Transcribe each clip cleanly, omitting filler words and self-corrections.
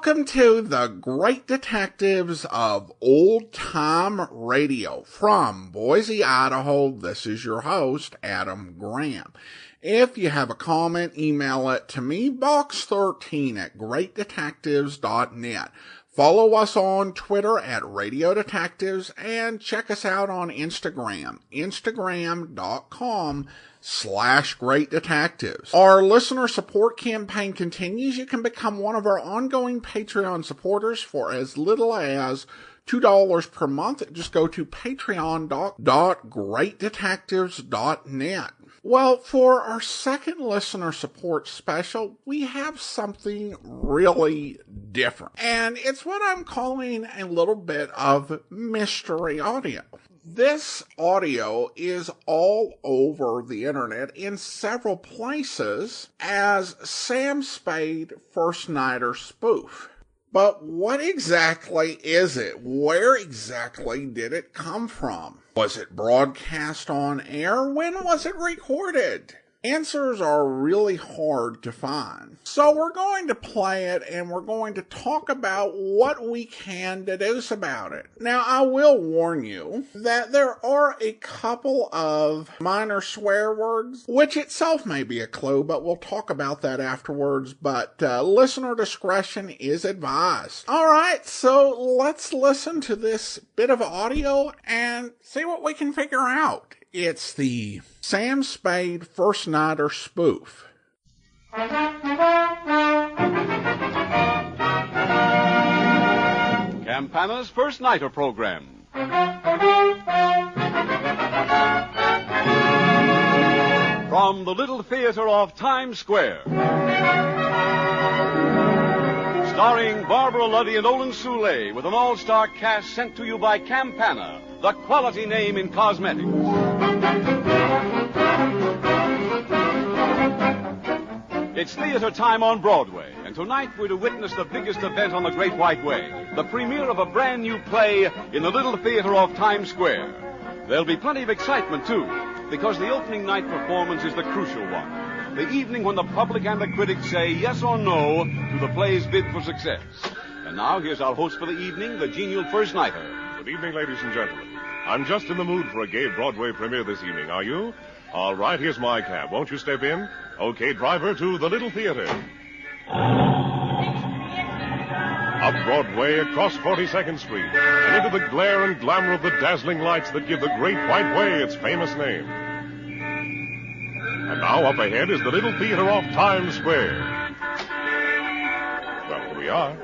Welcome to the Great Detectives of Old Time Radio. From Boise, Idaho, this is your host, Adam Graham. If you have a comment, email it to me, box13@greatdetectives.net. Follow us on Twitter at Radio Detectives and check us out on Instagram, instagram.com/Great Detectives. Our listener support campaign continues. You can become one of our ongoing Patreon supporters for as little as $2 per month. Just go to patreon.greatdetectives.net. Well, for our second listener support special, we have something really different. And it's what I'm calling a little bit of mystery audio. This audio is all over the internet in several places as Sam Spade First Nighter Spoof. But what exactly is it? Where exactly did it come from? Was it broadcast on air? When was it recorded? Answers are really hard to find. So we're going to play it and we're going to talk about what we can deduce about it. Now, I will warn you that there are a couple of minor swear words, which itself may be a clue, but we'll talk about that afterwards. But listener discretion is advised. All right, so let's listen to this bit of audio and see what we can figure out. It's the Sam Spade First Nighter Spoof. Campana's First Nighter Program. From the Little Theater of Times Square. Starring Barbara Luddy and Olin Soule with an all-star cast sent to you by Campana, the quality name in cosmetics. It's theater time on Broadway, and tonight we're to witness the biggest event on the Great White Way, the premiere of a brand new play in the Little Theater of Times Square. There'll be plenty of excitement, too, because the opening night performance is the crucial one, the evening when the public and the critics say yes or no to the play's bid for success. And now, here's our host for the evening, the genial First Nighter. Good evening, ladies and gentlemen. I'm just in the mood for a gay Broadway premiere this evening, are you? All right, here's my cab. Won't you step in? Okay, driver, to the Little Theater. Up Broadway, across 42nd Street, and into the glare and glamour of the dazzling lights that give the Great White Way its famous name. And now up ahead is the Little Theater off Times Square. Well, here we are.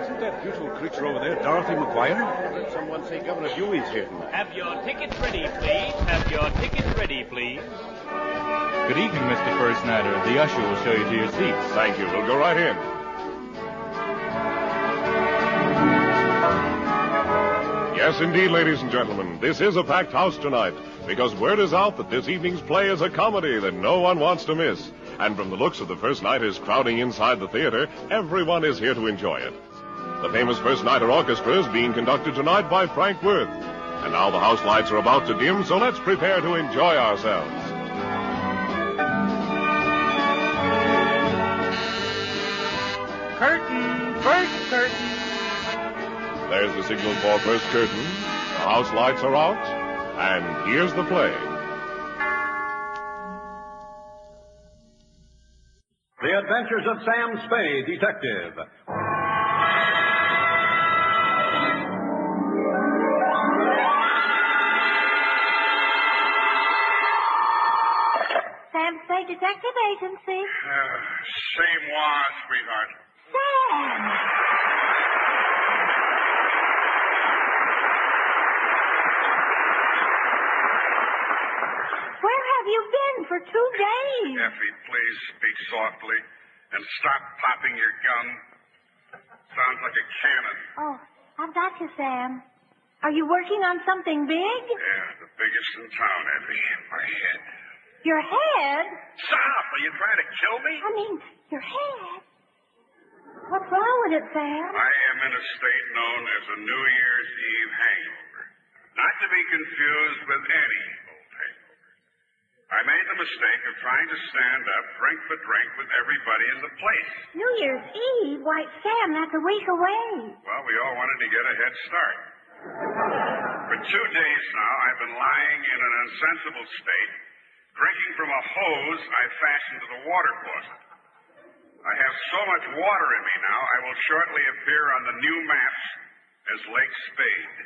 Isn't that beautiful creature over there Dorothy McGuire? I heard someone say Governor Dewey's here tonight. Have your tickets ready, please. Have your tickets ready, please. Good evening, Mr. First Nighter. The usher will show you to your seats. Thank you. We'll go right in. Yes, indeed, ladies and gentlemen. This is a packed house tonight, because word is out that this evening's play is a comedy that no one wants to miss. And from the looks of the First Nighters crowding inside the theater, everyone is here to enjoy it. The famous First Nighter Orchestra is being conducted tonight by Frank Worth. And now the house lights are about to dim, so let's prepare to enjoy ourselves. Curtain, first curtain. There's the signal for first curtain. The house lights are out, and here's the play. The Adventures of Sam Spade, Detective. Sam Spade Detective Agency. Same moi, sweetheart. Sam! Where have you been for 2 days? Effie, please speak softly and stop popping your gun. Sounds like a cannon. Oh, I've got you, Sam. Are you working on something big? Yeah, the biggest in town, Effie. My head. Your head? Stop! Are you trying to kill me? I mean, your head. What's wrong with it, Sam? I am in a state known as a New Year's Eve hangover. Not to be confused with any old hangover. I made the mistake of trying to stand up drink for drink with everybody in the place. New Year's Eve? Why, Sam, that's a week away. Well, we all wanted to get a head start. For 2 days now, I've been lying in an insensible state, drinking from a hose I fastened to the water closet. I have so much water in me now, I will shortly appear on the new maps as Lake Spade.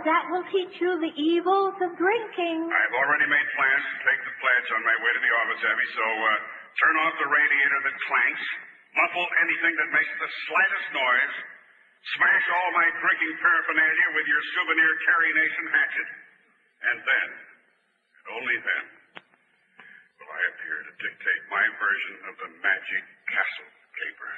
That will teach you the evils of drinking. I've already made plans to take the pledge on my way to the office, Abby, so turn off the radiator that clanks, muffle anything that makes the slightest noise, smash all my drinking paraphernalia with your souvenir Carrie Nation hatchet, and then, and only then, will I appear to dictate my version of the Magic Castle caper.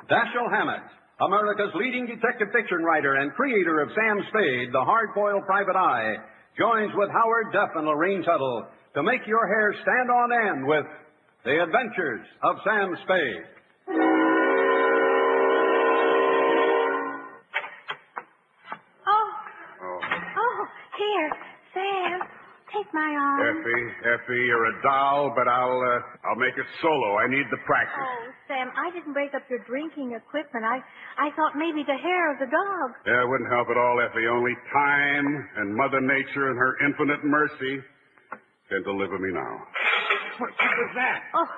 Dashiell Hammett, America's leading detective fiction writer and creator of Sam Spade, the hard-boiled private eye, joins with Howard Duff and Lorraine Tuttle to make your hair stand on end with The Adventures of Sam Spade. Oh, here, Sam, take my arm. Effie, you're a doll, but I'll make it solo. I need the practice. Oh, Sam, I didn't break up your drinking equipment. I thought maybe the hair of the dog. Yeah, it wouldn't help at all, Effie. Only time and Mother Nature and her infinite mercy can deliver me now. What was that? Oh,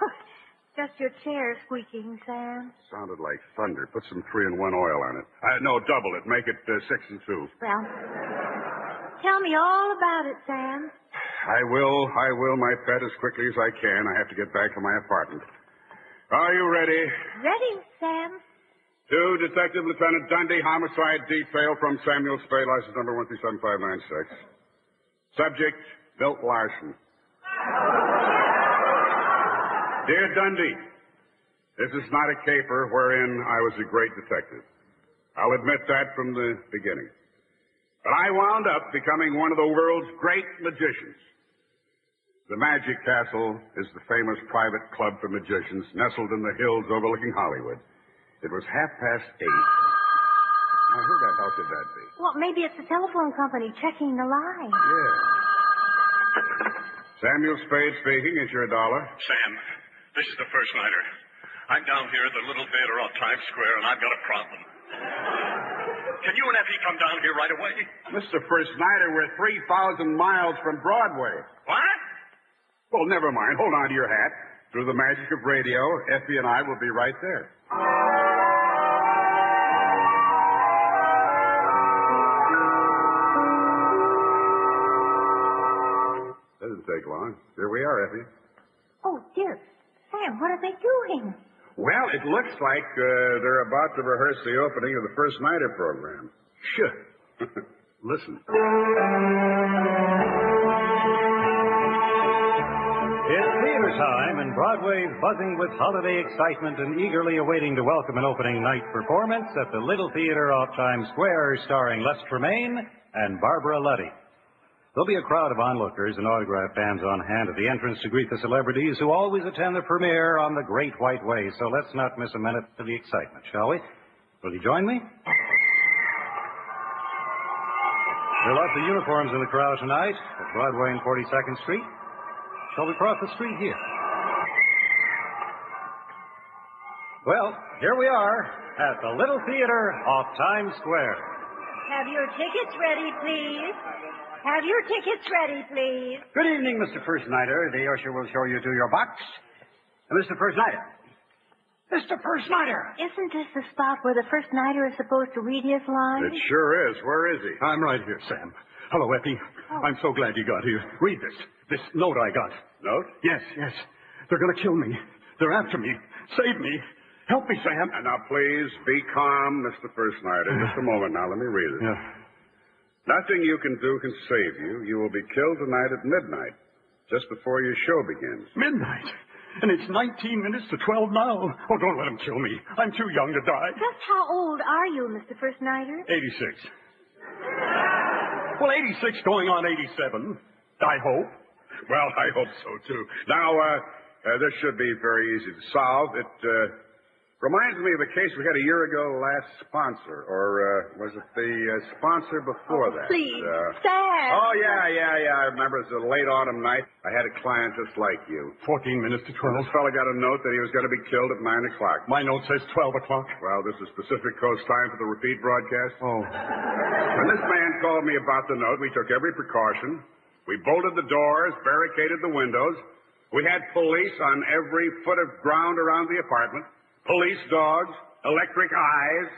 just your chair squeaking, Sam. Sounded like thunder. Put some 3-in-1 oil on it. No, double it. Make it 6 and 2. Well, tell me all about it, Sam. I will, my pet, as quickly as I can. I have to get back to my apartment. Are you ready? Ready, Sam? To Detective Lieutenant Dundee, Homicide Detail from Samuel Spade, license number 137596. Subject, Milt Larson. Dear Dundee, this is not a caper wherein I was a great detective. I'll admit that from the beginning. But I wound up becoming one of the world's great magicians. The Magic Castle is the famous private club for magicians nestled in the hills overlooking Hollywood. It was 8:30. Now, who the hell could that be? Well, maybe it's the telephone company checking the line. Yeah. Samuel Spade speaking. It's your dollar. Sam, this is the first nighter. I'm down here at the Little Theater off Times Square, and I've got a problem. Can you and Effie come down here right away? Mr. First Nighter, we're 3,000 miles from Broadway. What? Well, never mind. Hold on to your hat. Through the magic of radio, Effie and I will be right there. Doesn't take long. Here we are, Effie. Oh, dear. Sam, what are they doing? Well, it looks like they're about to rehearse the opening of the First Nighter program. Sure. Listen. It's theater time, and Broadway's buzzing with holiday excitement and eagerly awaiting to welcome an opening night performance at the Little Theater off Times Square, starring Les Tremayne and Barbara Luddy. There'll be a crowd of onlookers and autograph fans on hand at the entrance to greet the celebrities who always attend the premiere on the Great White Way. So let's not miss a minute of the excitement, shall we? Will you join me? There are lots of uniforms in the crowd tonight at Broadway and 42nd Street. Shall we cross the street here? Well, here we are at the Little Theater off Times Square. Have your tickets ready, please. Have your tickets ready, please. Good evening, Mr. First Nighter. The usher will show you to your box. Mr. First Nighter. Mr. First Nighter. Isn't this the spot where the first nighter is supposed to read his lines? It sure is. Where is he? I'm right here, Sam. Hello, Effie. Oh. I'm so glad you got here. Read this. This note I got. Note? Yes. They're going to kill me. They're after me. Save me. Help me, Sam. And now, please, be calm, Mr. First Nighter. Just a moment now. Let me read it. Yeah. Nothing you can do can save you. You will be killed tonight at midnight, just before your show begins. Midnight? And it's 19 minutes to 12 now. Oh, don't let them kill me. I'm too young to die. Just how old are you, Mr. First Nighter? 86. Well, 86 going on 87. I hope. Well, I hope so, too. Now, this should be very easy to solve. Reminds me of a case we had a year ago, last sponsor, or was it the sponsor before that? Please, Sam. Oh, yeah. I remember it was a late autumn night. I had a client just like you. 14 minutes to 12. This fella got a note that he was going to be killed at 9 o'clock. My note says 12 o'clock. Well, this is Pacific Coast time for the repeat broadcast. Oh. When this man called me about the note, we took every precaution. We bolted the doors, barricaded the windows. We had police on every foot of ground around the apartment. Police dogs, electric eyes,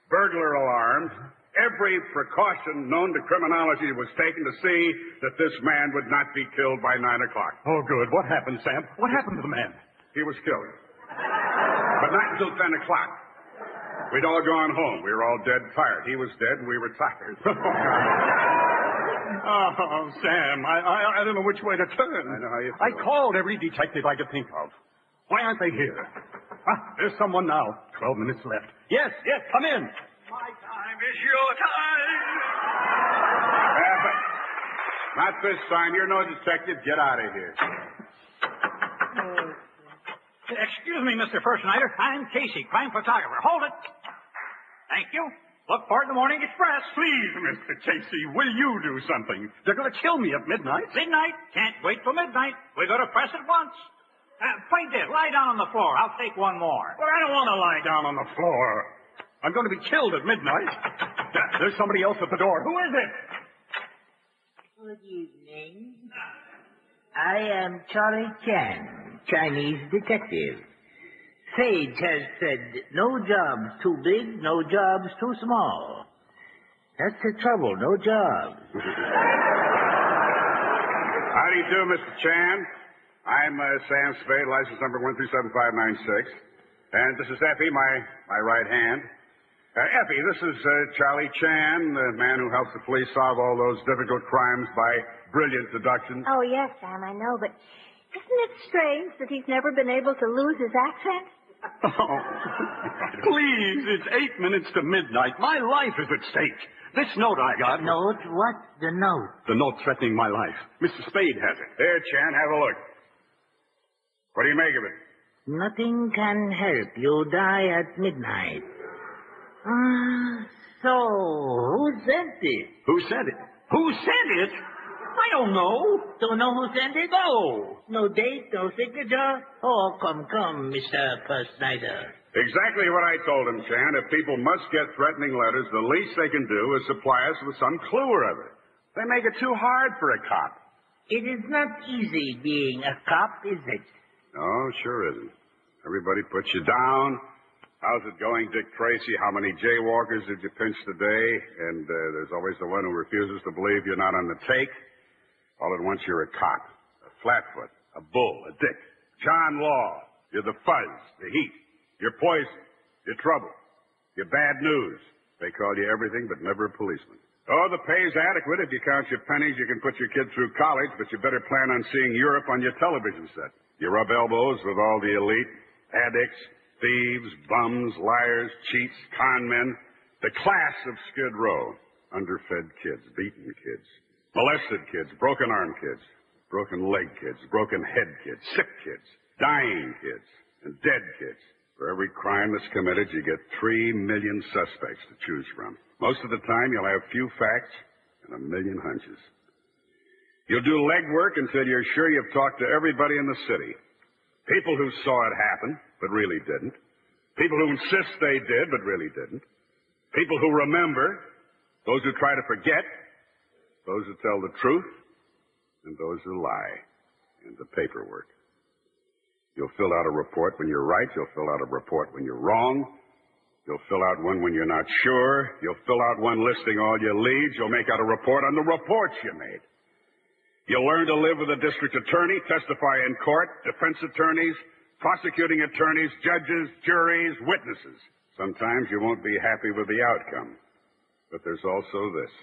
burglar alarms. Every precaution known to criminology was taken to see that this man would not be killed by 9 o'clock. Oh, good. What happened, Sam? What happened to the man? He was killed. But not until 10 o'clock. We'd all gone home. We were all dead tired. He was dead and we were tired. Oh, Sam, I don't know which way to turn. I know how you feel. I called every detective I could think of. Why aren't they here? There's someone now. 12 minutes left. Yes, come in. My time is your time. But not this time. You're no detective. Get out of here. Excuse me, Mr. Firstnighter. I'm Casey, crime photographer. Hold it. Thank you. Look for it in the Morning Express. Please, Mr. Casey, will you do something? They're going to kill me at midnight. Midnight? Can't wait till midnight. We got to press it once. Play dead. Lie down on the floor. I'll take one more. But I don't want to lie down on the floor. I'm going to be killed at midnight. There's somebody else at the door. Who is it? Good evening. I am Charlie Chan, Chinese detective. Sage has said no jobs too big, no jobs too small. That's the trouble, no jobs. How do you do, Mr. Chan? I'm Sam Spade, license number 1375596. And this is Effie, my right hand. Effie, this is Charlie Chan, the man who helps the police solve all those difficult crimes by brilliant deduction. Oh, yes, Sam, I know, but isn't it strange that he's never been able to lose his accent? Oh, please, it's 8 minutes to midnight. My life is at stake. This note I got... Note? What? The note? The note threatening my life. Mr. Spade has it. Here, Chan, have a look. What do you make of it? Nothing can help you die at midnight. So, who sent it? Who sent it? Who sent it? I don't know. Don't know who sent it? No. No date, no signature? Oh, come, Mr. Firstnighter. Exactly what I told him, Chan. If people must get threatening letters, the least they can do is supply us with some clue or other. They make it too hard for a cop. It is not easy being a cop, is it? No, sure isn't. Everybody puts you down. How's it going, Dick Tracy? How many jaywalkers did you pinch today? And there's always the one who refuses to believe you're not on the take. All at once you're a cop, a flatfoot, a bull, a dick, John Law. You're the fuzz, the heat. You're poison. You're trouble. You're bad news. They call you everything but never a policeman. Oh, the pay's adequate. If you count your pennies, you can put your kid through college, but you better plan on seeing Europe on your television set. You rub elbows with all the elite, addicts, thieves, bums, liars, cheats, con men, the class of Skid Row. Underfed kids, beaten kids, molested kids, broken arm kids, broken leg kids, broken head kids, sick kids, dying kids, and dead kids. For every crime that's committed, you get 3 million suspects to choose from. Most of the time, you'll have few facts and a million hunches. You'll do legwork until you're sure you've talked to everybody in the city. People who saw it happen, but really didn't. People who insist they did, but really didn't. People who remember. Those who try to forget. Those who tell the truth. And those who lie. And the paperwork. You'll fill out a report when you're right. You'll fill out a report when you're wrong. You'll fill out one when you're not sure. You'll fill out one listing all your leads. You'll make out a report on the reports you made. You'll learn to live with a district attorney, testify in court, defense attorneys, prosecuting attorneys, judges, juries, witnesses. Sometimes you won't be happy with the outcome. But there's also this.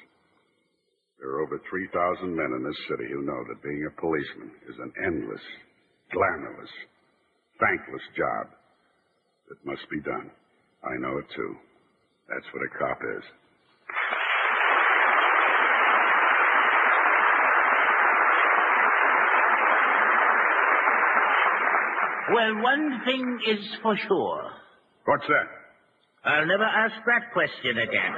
There are over 3,000 men in this city who know that being a policeman is an endless, glamorous, thankless job that must be done. I know it too. That's what a cop is. Well, one thing is for sure. What's that? I'll never ask that question again.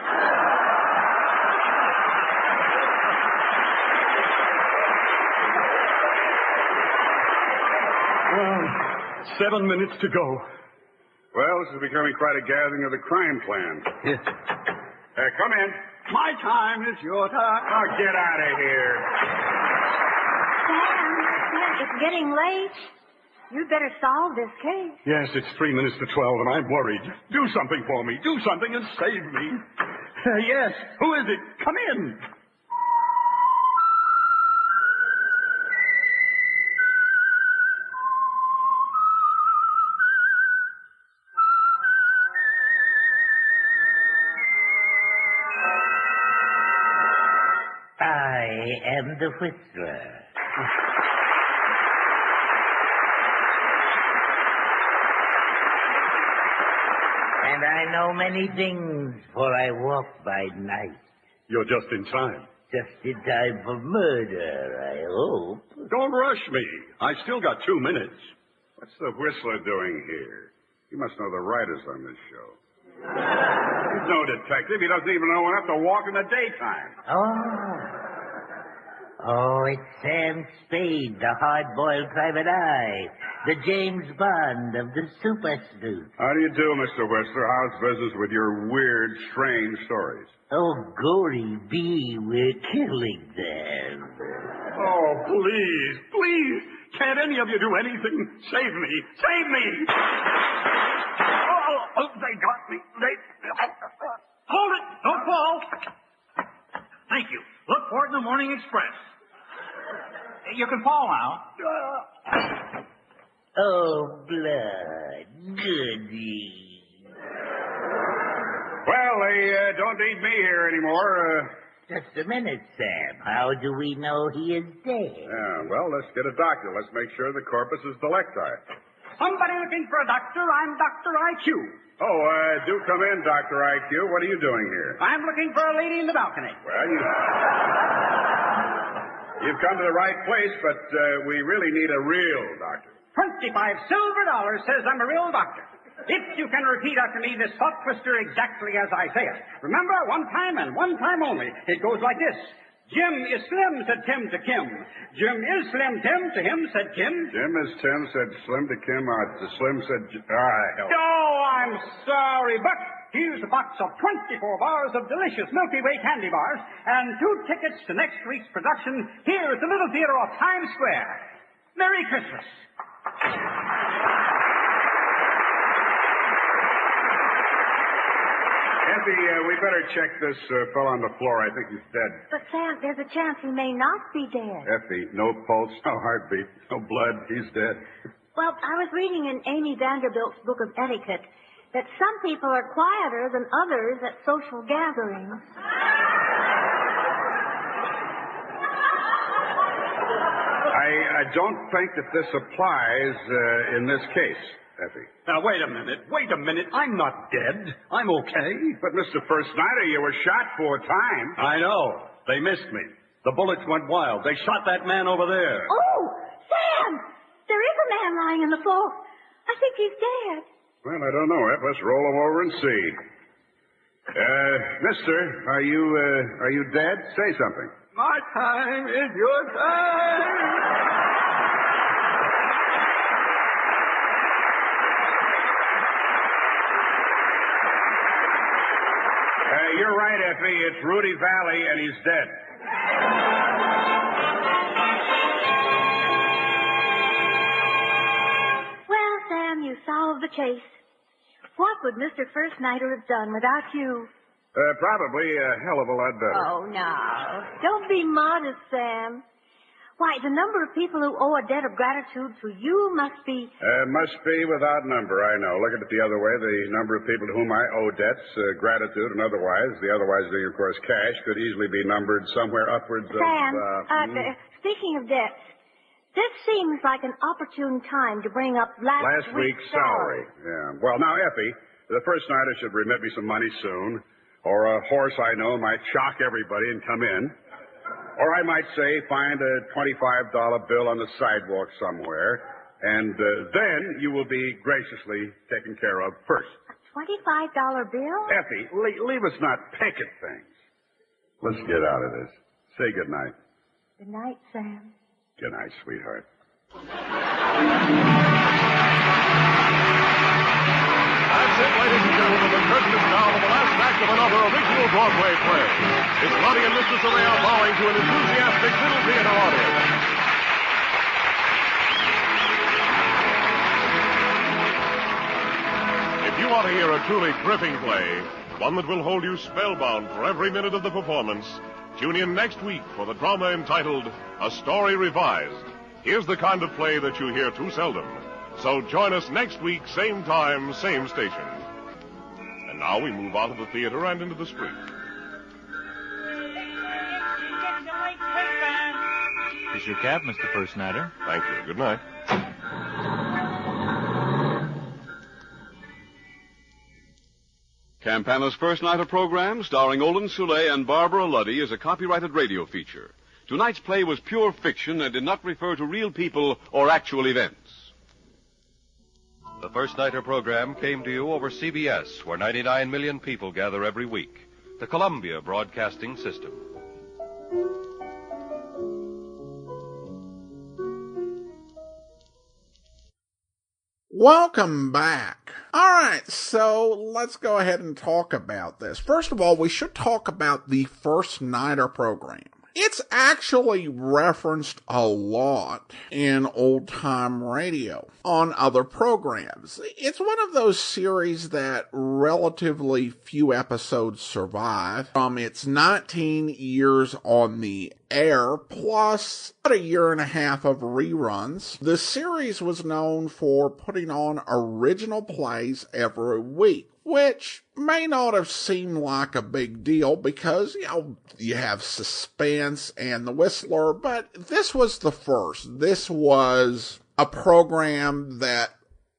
Well, 7 minutes to go. Well, this is becoming quite a gathering of the crime clan. Yes. Come in. My time is your time. Oh, get out of here. Sam, it's getting late. You'd better solve this case. Yes, it's 3 minutes to 12, and I'm worried. Do something for me. Do something and save me. Yes. Who is it? Come in. I am the Whistler. And I know many things, for I walk by night. You're just in time. Just in time for murder, I hope. Don't rush me. I still got 2 minutes. What's the Whistler doing here? He must know the writers on this show. He's no detective. He doesn't even know enough to walk in the daytime. Oh, it's Sam Spade, the hard-boiled private eye, the James Bond of the super sleuth. How do you do, Mr. Whistler? How's business with your weird, strange stories? Oh, glory be, we're killing them. Oh, please, please. Can't any of you do anything? Save me. Save me. Oh, they got me. Hold it! Don't fall! Thank you. Look for it in the Morning Express. You can fall now. Oh, blood. Goody. Well, they don't need me here anymore. Just a minute, Sam. How do we know he is dead? Yeah, well, let's get a doctor. Let's make sure the corpus is delecti. Somebody looking for a doctor? I'm Dr. IQ. Oh, do come in, Dr. IQ. What are you doing here? I'm looking for a lady in the balcony. Well, you've come to the right place, but we really need a real doctor. 25 silver dollars says I'm a real doctor. If you can repeat after me this thought twister exactly as I say it. Remember, one time and one time only. It goes like this. Jim is slim, said Tim to Kim. Jim is slim, Tim to him, said Kim. Jim is Tim, said Slim to Kim. To Slim said... hell. Oh, I'm sorry, but here's a box of 24 bars of delicious Milky Way candy bars and 2 tickets to next week's production here at the Little Theater of Times Square. Merry Christmas. Effie, we better check this fellow on the floor. I think he's dead. But, Sam, there's a chance he may not be dead. Effie, no pulse, no heartbeat, no blood. He's dead. Well, I was reading in Amy Vanderbilt's book of etiquette that some people are quieter than others at social gatherings. I don't think that this applies in this case, Effie. Now, wait a minute. I'm not dead. I'm okay. But, Mr. First Snyder, you were shot 4 times. I know. They missed me. The bullets went wild. They shot that man over there. Oh, Sam! There is a man lying on the floor. I think he's dead. Well, I don't know, Eff. Let's roll him over and see. Mister, are you dead? Say something. My time is your time. You're right, Effie. It's Rudy Valley, and he's dead. Well, Sam, you solved the case. What would Mr. First Nighter have done without you? Probably a hell of a lot better. Oh, no. Don't be modest, Sam. Why, the number of people who owe a debt of gratitude to you must be... Must be without number, I know. Look at it the other way. The number of people to whom I owe debts, gratitude and otherwise, the otherwise being, of course, cash, could easily be numbered somewhere upwards of... Sam, speaking of debts, this seems like an opportune time to bring up last week's salary. Yeah. Well, now, Effie, the first night I should remit me some money soon, or a horse I know might shock everybody and come in. Or I might say, find a $25 bill on the sidewalk somewhere, and then you will be graciously taken care of first. $25 bill? Effie, leave us not pick at things. Let's get out of this. Say good night. Good night, Sam. Good night, sweetheart. That's it, ladies and gentlemen. The curtain is down on the last act of another original Broadway play. Miss Lottie and Mr. Soleil are bowing to an enthusiastic little theater audience. If you want to hear a truly gripping play, one that will hold you spellbound for every minute of the performance, tune in next week for the drama entitled A Story Revised. Here's the kind of play that you hear too seldom. So join us next week, same time, same station. And now we move out of the theater and into the street. Here's your cab, Mr. First Nighter. Thank you. Good night. Campana's First Nighter program, starring Olin Soule and Barbara Luddy, is a copyrighted radio feature. Tonight's play was pure fiction and did not refer to real people or actual events. The First Nighter program came to you over CBS, where 99 million people gather every week. The Columbia Broadcasting System. Welcome back. All right, so let's go ahead and talk about this. First of all, we should talk about the First Nighter program. It's actually referenced a lot in old-time radio on other programs. It's one of those series that relatively few episodes survive from its 19 years on the air, plus about a year and a half of reruns. The series was known for putting on original plays every week, which may not have seemed like a big deal because, you have Suspense and The Whistler, but this was the first. This was a program that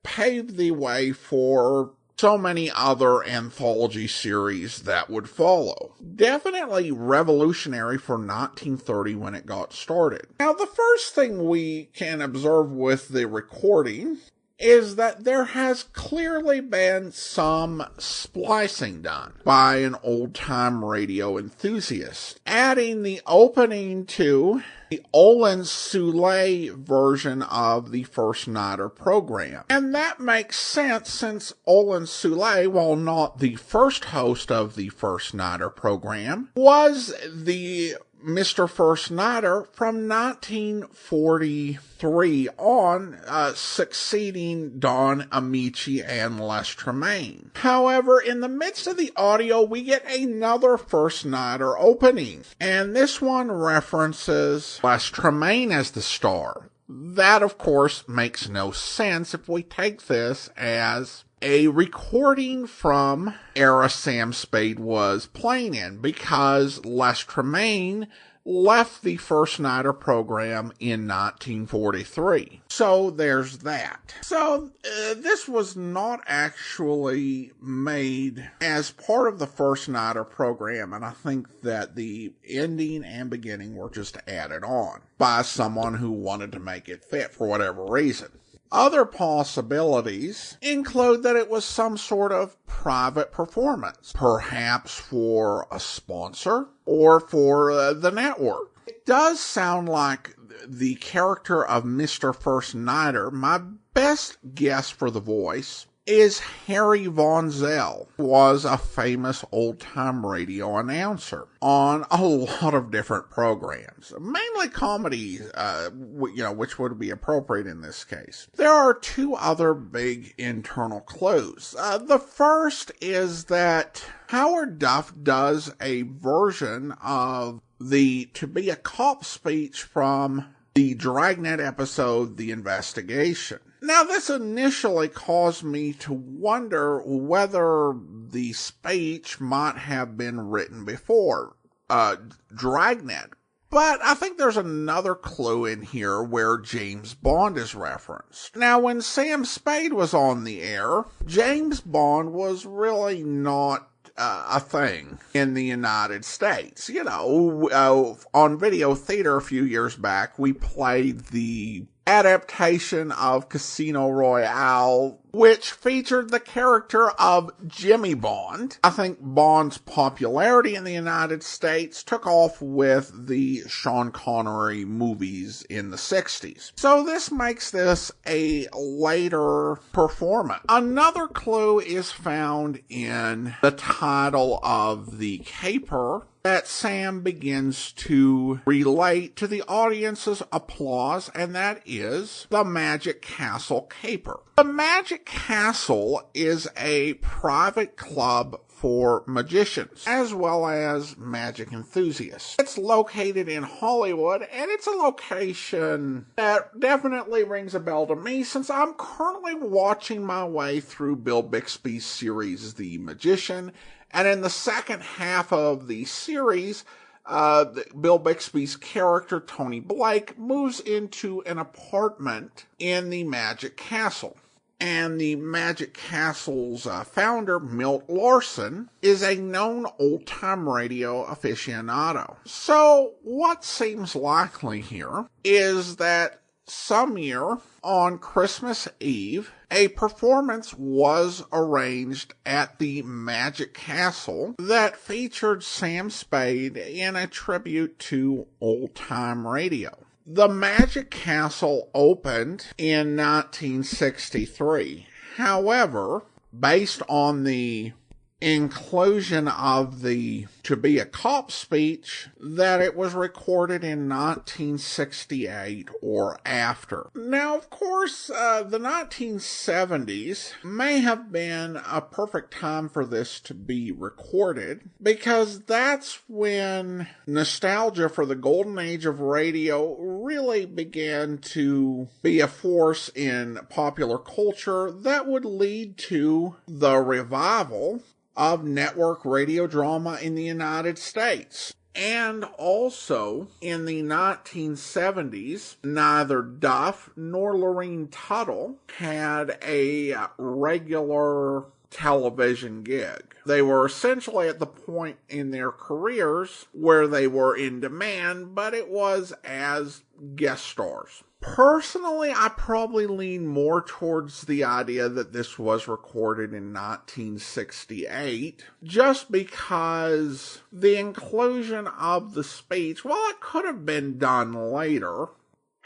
paved the way for so many other anthology series that would follow. Definitely revolutionary for 1930 when it got started. Now, the first thing we can observe with the recording is that there has clearly been some splicing done by an old-time radio enthusiast, adding the opening to the Olin Soule version of the First Nighter program. And that makes sense since Olin Soule, while not the first host of the First Nighter program, was the Mr. First Nighter from 1943 on, succeeding Don Amici and Les Tremayne. However, in the midst of the audio, we get another First Nighter opening, and this one references Les Tremayne as the star. That, of course, makes no sense if we take this as a recording from era Sam Spade was playing in, because Les Tremayne left the First Nighter program in 1943. So there's that. So this was not actually made as part of the First Nighter program, and I think that the ending and beginning were just added on by someone who wanted to make it fit for whatever reason. Other possibilities include that it was some sort of private performance, perhaps for a sponsor or for the network. It does sound like the character of Mr. First Nighter, my best guess for the voice, is Harry Von Zell, who was a famous old-time radio announcer on a lot of different programs, mainly comedy, which would be appropriate in this case. There are two other big internal clues. The first is that Howard Duff does a version of the To Be a Cop speech from the Dragnet episode, The Investigation. Now, this initially caused me to wonder whether the speech might have been written before Dragnet. But I think there's another clue in here where James Bond is referenced. Now, when Sam Spade was on the air, James Bond was really not a thing in the United States. On video theater a few years back, we played the adaptation of Casino Royale, which featured the character of Jimmy Bond. I think Bond's popularity in the United States took off with the Sean Connery movies in the 60s. So this makes this a later performance. Another clue is found in the title of the caper that Sam begins to relate to the audience's applause, and that is the Magic Castle caper. The Magic Castle is a private club for magicians, as well as magic enthusiasts. It's located in Hollywood, and it's a location that definitely rings a bell to me since I'm currently watching my way through Bill Bixby's series, The Magician, and in the second half of the series, Bill Bixby's character, Tony Blake, moves into an apartment in the Magic Castle. And the Magic Castle's founder, Milt Larson, is a known old-time radio aficionado. So what seems likely here is that some year on Christmas Eve, a performance was arranged at the Magic Castle that featured Sam Spade in a tribute to old-time radio. The Magic Castle opened in 1963. However, based on the inclusion of the "To Be a Cop" speech, that it was recorded in 1968 or after. Now, of course, the 1970s may have been a perfect time for this to be recorded, because that's when nostalgia for the golden age of radio really began to be a force in popular culture that would lead to the revival of network radio drama in the United States. And also, in the 1970s, neither Duff nor Lorene Tuttle had a regular television gig. They were essentially at the point in their careers where they were in demand, but it was as guest stars. Personally, I probably lean more towards the idea that this was recorded in 1968, just because the inclusion of the speech, while it could have been done later,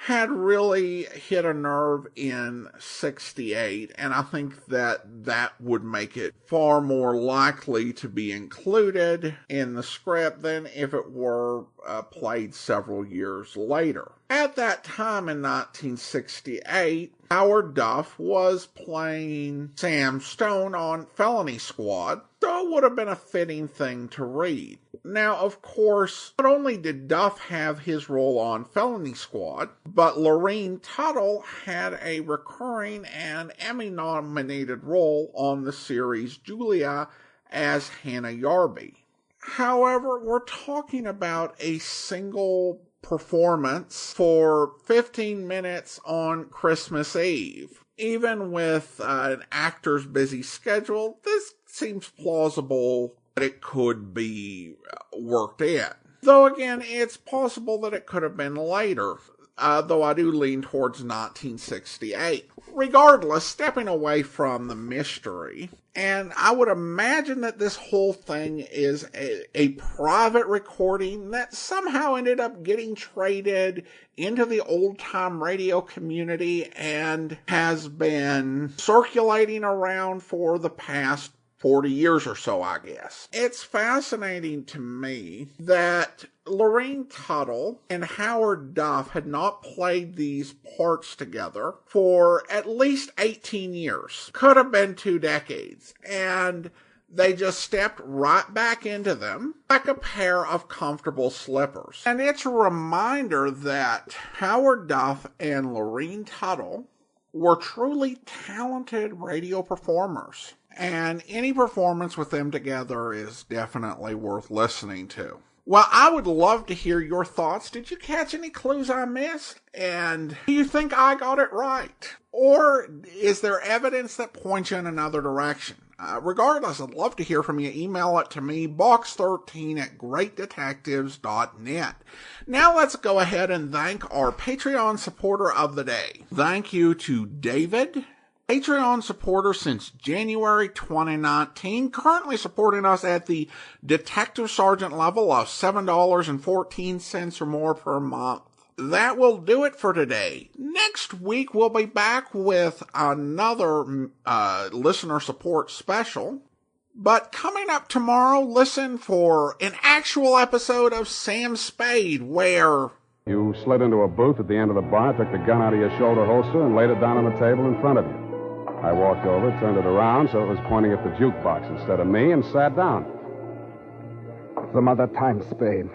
had really hit a nerve in 68, and I think that that would make it far more likely to be included in the script than if it were played several years later. At that time in 1968, Howard Duff was playing Sam Stone on Felony Squad, so it would have been a fitting thing to read. Now, of course, not only did Duff have his role on Felony Squad, but Lorene Tuttle had a recurring and Emmy-nominated role on the series Julia as Hannah Yarby. However, we're talking about a single performance for 15 minutes on Christmas Eve. Even with an actor's busy schedule, this seems plausible that it could be worked in. Though again, it's possible that it could have been later, though I do lean towards 1968. Regardless, stepping away from the mystery, and I would imagine that this whole thing is a private recording that somehow ended up getting traded into the old-time radio community and has been circulating around for the past 40 years or so, I guess. It's fascinating to me that Lorene Tuttle and Howard Duff had not played these parts together for at least 18 years. Could have been 2 decades. And they just stepped right back into them like a pair of comfortable slippers. And it's a reminder that Howard Duff and Lorene Tuttle were truly talented radio performers. And any performance with them together is definitely worth listening to. Well, I would love to hear your thoughts. Did you catch any clues I missed? And do you think I got it right? Or is there evidence that points you in another direction? Regardless, I'd love to hear from you. Email it to me, box13@greatdetectives.net. Now let's go ahead and thank our Patreon supporter of the day. Thank you to David, Patreon supporter since January 2019, currently supporting us at the Detective Sergeant level of $7.14 or more per month. That will do it for today. Next week, we'll be back with another listener support special. But coming up tomorrow, listen for an actual episode of Sam Spade, where you slid into a booth at the end of the bar, took the gun out of your shoulder holster, and laid it down on the table in front of you. I walked over, turned it around so it was pointing at the jukebox instead of me, and sat down. Some other time, Spade.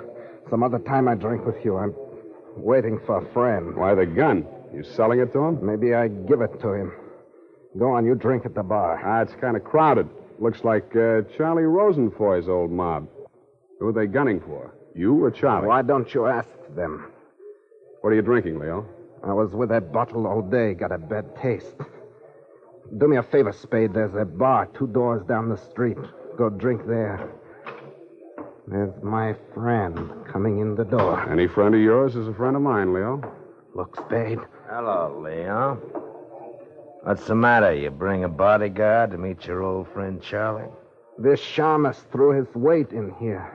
Some other time I drink with you. I'm waiting for a friend. Why the gun? You selling it to him? Maybe I give it to him. Go on, you drink at the bar. It's kind of crowded. Looks like Charlie Rosenfoy's old mob. Who are they gunning for? You or Charlie? Why don't you ask them? What are you drinking, Leo? I was with that bottle all day. Got a bad taste. Do me a favor, Spade. There's a bar 2 doors down the street. Go drink there. There's my friend coming in the door. Any friend of yours is a friend of mine, Leo. Look, Spade. Hello, Leo. What's the matter? You bring a bodyguard to meet your old friend Charlie? This shamus threw his weight in here.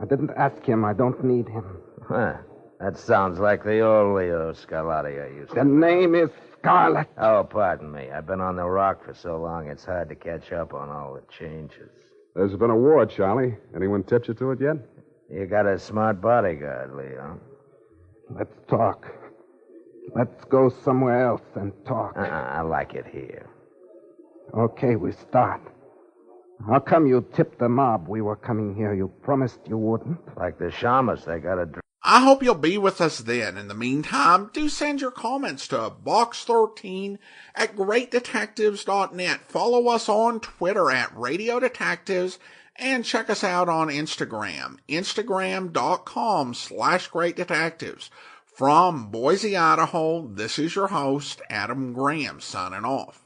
I didn't ask him. I don't need him. Huh. That sounds like the old Leo Scarlatti I used to... The name is Scarlet. Oh, pardon me. I've been on the rock for so long, it's hard to catch up on all the changes. There's been a war, Charlie. Anyone tipped you to it yet? You got a smart bodyguard, Leo. Let's talk. Let's go somewhere else and talk. I like it here. Okay, we start. How come you tipped the mob we were coming here? You promised you wouldn't. Like the shamus, they got a... I hope you'll be with us then. In the meantime, do send your comments to box13@greatdetectives.net. Follow us on Twitter at Radio Detectives and check us out on Instagram, instagram.com/greatdetectives. From Boise, Idaho, this is your host, Adam Graham, signing off.